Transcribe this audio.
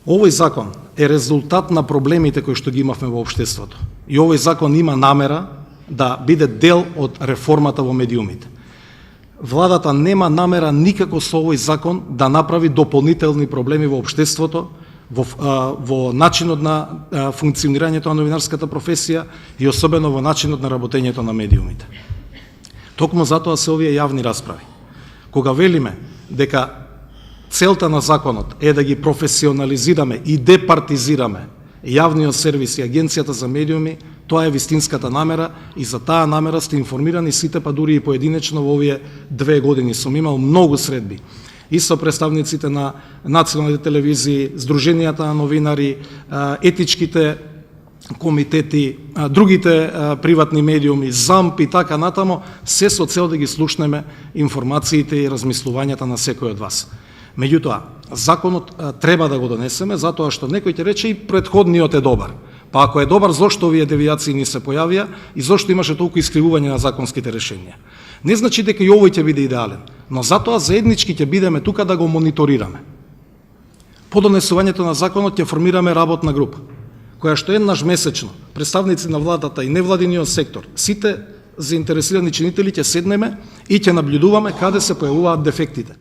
Овој закон е резултат на проблемите кои што ги имавме во општеството. И овој закон има намера да биде дел од реформата во медиумите. Владата нема намера никако со овој закон да направи дополнителни проблеми во општеството, во начинот на функционирањето на новинарската професија и особено во начинот на работењето на медиумите. Токму затоа се овие јавни расправи. Кога велиме дека целта на законот е да ги професионализираме и департизираме јавниот сервис и Агенцијата за медиуми, тоа е вистинската намера и за таа намера сте информирани сите, па дури и поединечно во овие 2 години. Сум имал многу средби и со представниците на националните телевизии, Сдруженијата на новинари, етичките комитети, другите приватни медиуми, ЗАМП и така натамо, се со цел да ги слушнеме информациите и размислувањата на секој од вас. Меѓутоа, законот треба да го донесеме, затоа што некој ќе рече и претходниот е добар. Па ако е добар, зошто овие девијации ни се појавија и зошто имаше толку искривување на законските решенија? Не значи дека и овој ќе биде идеален, но затоа заеднички ќе бидеме тука да го мониторираме. По донесувањето на законот ќе формираме работна група, која што еднаш месечно представници на владата и невладиниот сектор, сите заинтересирани чинители ќе седнеме и ќе наблюдуваме каде се појавуваат дефектите.